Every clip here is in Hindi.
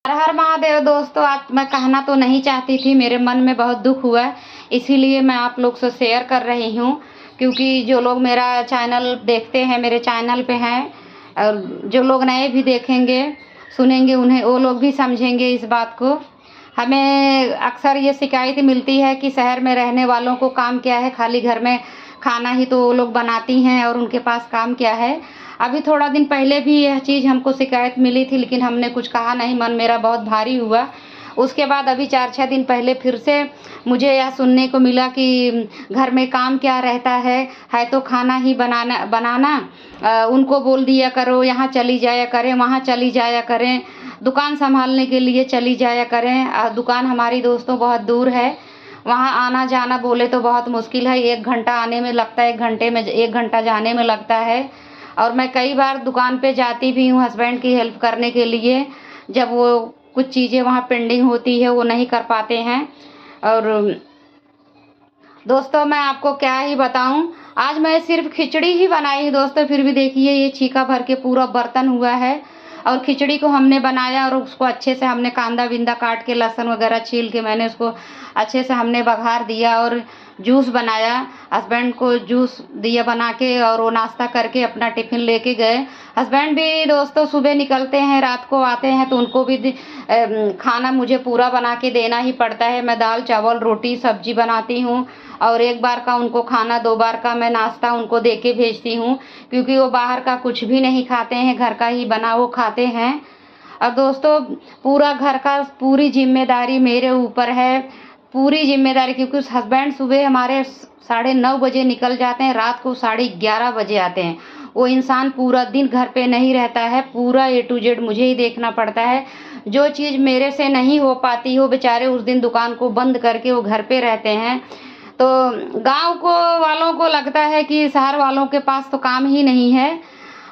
हर हर महादेव दोस्तों, आज मैं कहना तो नहीं चाहती थी, मेरे मन में बहुत दुख हुआ, इसीलिए मैं आप लोग से शेयर कर रही हूँ। क्योंकि जो लोग मेरा चैनल देखते हैं, मेरे चैनल पे हैं, और जो लोग नए भी देखेंगे सुनेंगे, उन्हें वो लोग भी समझेंगे इस बात को। हमें अक्सर ये शिकायत मिलती है कि शहर में रहने वालों को काम क्या है, खाली घर में खाना ही तो वो लोग बनाती हैं और उनके पास काम क्या है। अभी थोड़ा दिन पहले भी यह चीज़ हमको शिकायत मिली थी, लेकिन हमने कुछ कहा नहीं, मन मेरा बहुत भारी हुआ। उसके बाद अभी 4-6 दिन पहले फिर से मुझे यह सुनने को मिला कि घर में काम क्या रहता है तो खाना ही बनाना बनाना। उनको बोल दिया करो, यहाँ चली जाया करें, वहाँ चली जाया करें, दुकान संभालने के लिए चली जाया करें। दुकान हमारी दोस्तों बहुत दूर है, वहाँ आना जाना बोले तो बहुत मुश्किल है। 1 घंटा आने में लगता है, 1 घंटे में 1 घंटा जाने में लगता है। और मैं कई बार दुकान पे जाती भी हूँ हस्बैंड की हेल्प करने के लिए, जब वो कुछ चीज़ें वहाँ पेंडिंग होती है, वो नहीं कर पाते हैं। और दोस्तों मैं आपको क्या ही बताऊं, आज मैं सिर्फ खिचड़ी ही बनाई दोस्तों, फिर भी देखिए ये छीका भर के पूरा बर्तन हुआ है। और खिचड़ी को हमने बनाया और उसको अच्छे से हमने कांदा विंदा काट के, लहसुन वगैरह छील के मैंने उसको अच्छे से हमने बघार दिया और जूस बनाया। हस्बैंड को जूस दिया बना के, और वो नाश्ता करके अपना टिफ़िन लेके गए। हस्बैंड भी दोस्तों सुबह निकलते हैं, रात को आते हैं, तो उनको भी खाना मुझे पूरा बना के देना ही पड़ता है। मैं दाल चावल रोटी सब्जी बनाती हूँ, और एक बार का उनको खाना, 2 बार का मैं नाश्ता उनको दे के भेजती हूँ, क्योंकि वो बाहर का कुछ भी नहीं खाते हैं, घर का ही बना वो खाते हैं। और दोस्तों पूरा घर का पूरी जिम्मेदारी मेरे ऊपर है, पूरी जिम्मेदारी, क्योंकि उस हस्बैंड सुबह हमारे 9:30 बजे निकल जाते हैं, रात को 11:30 बजे आते हैं। वो इंसान पूरा दिन घर पे नहीं रहता है, पूरा A to Z मुझे ही देखना पड़ता है। जो चीज़ मेरे से नहीं हो पाती हो, बेचारे उस दिन दुकान को बंद करके वो घर पे रहते हैं। तो गांव को वालों को लगता है कि शहर वालों के पास तो काम ही नहीं है,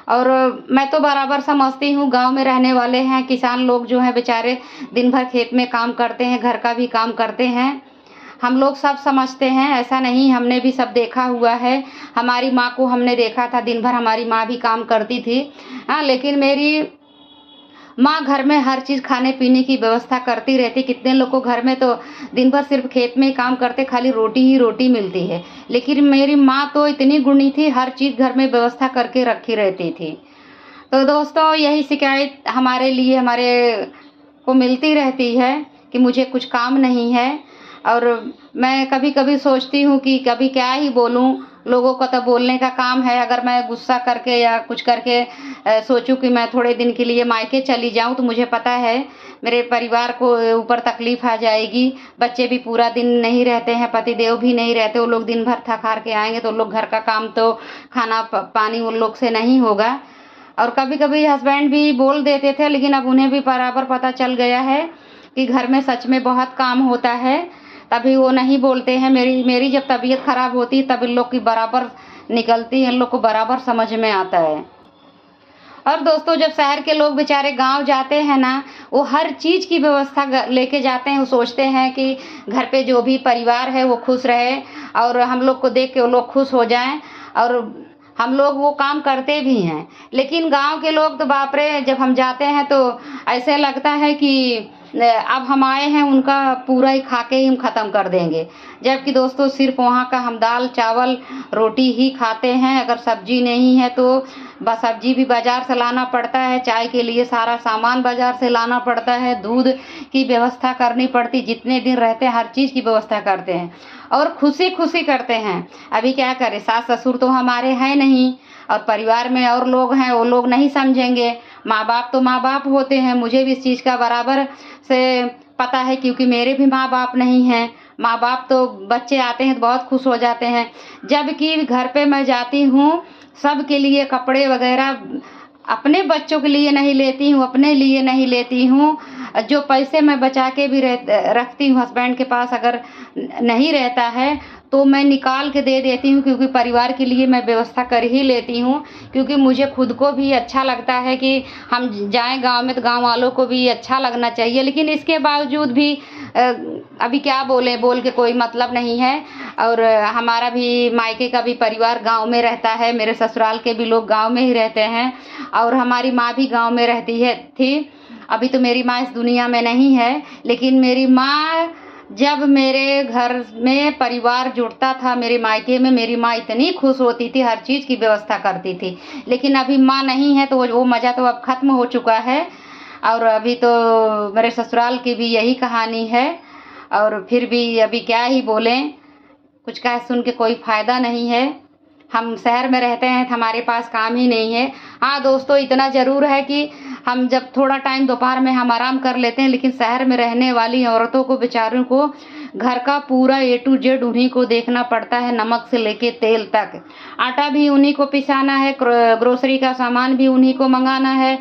और मैं तो बराबर समझती हूँ, गांव में रहने वाले हैं किसान लोग जो हैं बेचारे दिन भर खेत में काम करते हैं, घर का भी काम करते हैं। हम लोग सब समझते हैं, ऐसा नहीं, हमने भी सब देखा हुआ है। हमारी माँ को हमने देखा था, दिन भर हमारी माँ भी काम करती थी। हाँ, लेकिन मेरी माँ घर में हर चीज़ खाने पीने की व्यवस्था करती रहती। कितने लोग को घर में तो दिन भर सिर्फ खेत में ही काम करते, खाली रोटी ही रोटी मिलती है, लेकिन मेरी माँ तो इतनी गुणी थी, हर चीज़ घर में व्यवस्था करके रखी रहती थी। तो दोस्तों यही शिकायत हमारे लिए, हमारे को मिलती रहती है कि मुझे कुछ काम नहीं है। और मैं कभी कभी सोचती हूँ कि कभी क्या ही बोलूँ, लोगों का तो बोलने का काम है। अगर मैं गुस्सा करके या कुछ करके सोचूं कि मैं थोड़े दिन के लिए मायके चली जाऊं, तो मुझे पता है मेरे परिवार को ऊपर तकलीफ आ जाएगी। बच्चे भी पूरा दिन नहीं रहते हैं, पतिदेव भी नहीं रहते, वो लोग दिन भर थक हार के आएंगे, तो लोग घर का काम तो खाना पानी उन लोग से नहीं होगा। और कभी कभी हस्बैंड भी बोल देते थे, लेकिन अब उन्हें भी बराबर पता चल गया है कि घर में सच में बहुत काम होता है, तभी वो नहीं बोलते हैं। मेरी जब तबीयत खराब होती है तब इन लोग की बराबर निकलती है, इन लोग को बराबर समझ में आता है। और दोस्तों जब शहर के लोग बेचारे गांव जाते हैं ना, वो हर चीज़ की व्यवस्था लेके जाते हैं। वो सोचते हैं कि घर पे जो भी परिवार है वो खुश रहे, और हम लोग को देख के वो लोग खुश हो जाएं, और हम लोग वो काम करते भी हैं। लेकिन गांव के लोग तो बाप रे, जब हम जाते हैं तो ऐसे लगता है कि अब हम आए हैं, उनका पूरा ही खा के ही हम ख़त्म कर देंगे। जबकि दोस्तों सिर्फ वहाँ का हम दाल चावल रोटी ही खाते हैं। अगर सब्जी नहीं है तो बस सब्जी भी बाज़ार से लाना पड़ता है, चाय के लिए सारा सामान बाज़ार से लाना पड़ता है, दूध की व्यवस्था करनी पड़ती। जितने दिन रहते हैं हर चीज़ की व्यवस्था करते हैं, और खुशी खुशी करते हैं। अभी क्या करें, सास ससुर तो हमारे हैं नहीं, और परिवार में और लोग हैं, वो लोग नहीं समझेंगे। माँ बाप तो माँ बाप होते हैं, मुझे भी इस चीज़ का बराबर से पता है, क्योंकि मेरे भी माँ बाप नहीं हैं। माँ बाप तो बच्चे आते हैं तो बहुत खुश हो जाते हैं। जबकि घर पे मैं जाती हूँ, सब के लिए कपड़े वगैरह अपने बच्चों के लिए नहीं लेती हूँ, अपने लिए नहीं लेती हूँ। जो पैसे मैं बचा के भी रखती हूँ, हस्बैंड के पास अगर नहीं रहता है तो मैं निकाल के दे देती हूँ, क्योंकि परिवार के लिए मैं व्यवस्था कर ही लेती हूँ। क्योंकि मुझे खुद को भी अच्छा लगता है कि हम जाएं गांव में तो गांव वालों को भी अच्छा लगना चाहिए। लेकिन इसके बावजूद भी अभी क्या बोल के कोई मतलब नहीं है। और हमारा भी मायके का भी परिवार गांव में रहता है, मेरे ससुराल के भी लोग गांव में ही रहते हैं, और हमारी माँ भी गांव में रहती थी। अभी तो मेरी माँ इस दुनिया में नहीं है, लेकिन मेरी माँ जब मेरे घर में परिवार जुड़ता था, मेरे मायके में, मेरी माँ इतनी खुश होती थी, हर चीज़ की व्यवस्था करती थी। लेकिन अभी माँ नहीं है तो वो मज़ा तो अब ख़त्म हो चुका है। और अभी तो मेरे ससुराल की भी यही कहानी है। और फिर भी अभी क्या ही बोलें, कुछ कह सुन के कोई फ़ायदा नहीं है। हम शहर में रहते हैं तो हमारे पास काम ही नहीं है। हाँ दोस्तों, इतना ज़रूर है कि हम जब थोड़ा टाइम दोपहर में हम आराम कर लेते हैं, लेकिन शहर में रहने वाली औरतों को, बेचारों को घर का पूरा A to Z उन्हीं को देखना पड़ता है, नमक से लेके तेल तक। आटा भी उन्हीं को पिसाना है, ग्रोसरी का सामान भी उन्हीं को मंगाना है।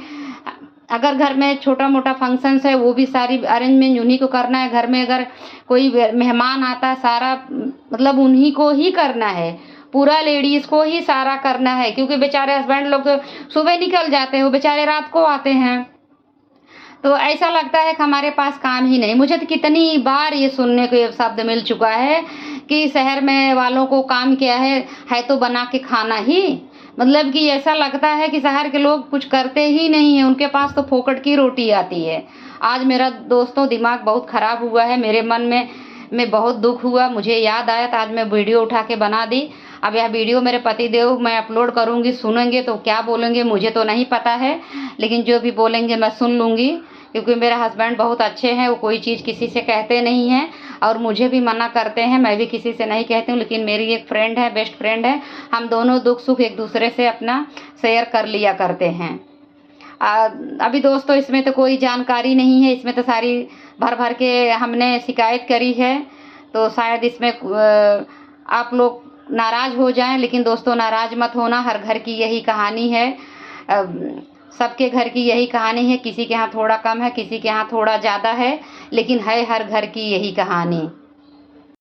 अगर घर में छोटा मोटा फंक्शंस है वो भी सारी अरेंजमेंट उन्हीं को करना है। घर में अगर कोई मेहमान आता है, सारा मतलब उन्हीं को ही करना है, पूरा लेडीज़ को ही सारा करना है, क्योंकि बेचारे हस्बैंड लोग तो सुबह निकल जाते हैं, वो बेचारे रात को आते हैं। तो ऐसा लगता है कि हमारे पास काम ही नहीं। मुझे तो कितनी बार ये सुनने को ये शब्द मिल चुका है कि शहर में वालों को काम क्या है तो बना के खाना ही। मतलब कि ऐसा लगता है कि शहर के लोग कुछ करते ही नहीं हैं, उनके पास तो फोकट की रोटी आती है। आज मेरा दोस्तों दिमाग बहुत ख़राब हुआ है, मेरे मन में बहुत दुख हुआ। मुझे याद आया तो आज मैं वीडियो उठा के बना दी। अब यह वीडियो मेरे पतिदेव मैं अपलोड करूँगी, सुनेंगे तो क्या बोलेंगे मुझे तो नहीं पता है, लेकिन जो भी बोलेंगे मैं सुन लूँगी। क्योंकि मेरे हस्बैंड बहुत अच्छे हैं, वो कोई चीज़ किसी से कहते नहीं हैं और मुझे भी मना करते हैं, मैं भी किसी से नहीं कहती हूँ। लेकिन मेरी एक फ्रेंड है, बेस्ट फ्रेंड है, हम दोनों दुख सुख एक दूसरे से अपना शेयर कर लिया करते हैं। अभी दोस्तों इसमें तो कोई जानकारी नहीं है, इसमें तो सारी भर भर के हमने शिकायत करी है, तो शायद इसमें आप लोग नाराज़ हो जाएं। लेकिन दोस्तों नाराज़ मत होना, हर घर की यही कहानी है, सबके घर की यही कहानी है। किसी के यहाँ थोड़ा कम है, किसी के यहाँ थोड़ा ज़्यादा है, लेकिन है हर घर की यही कहानी।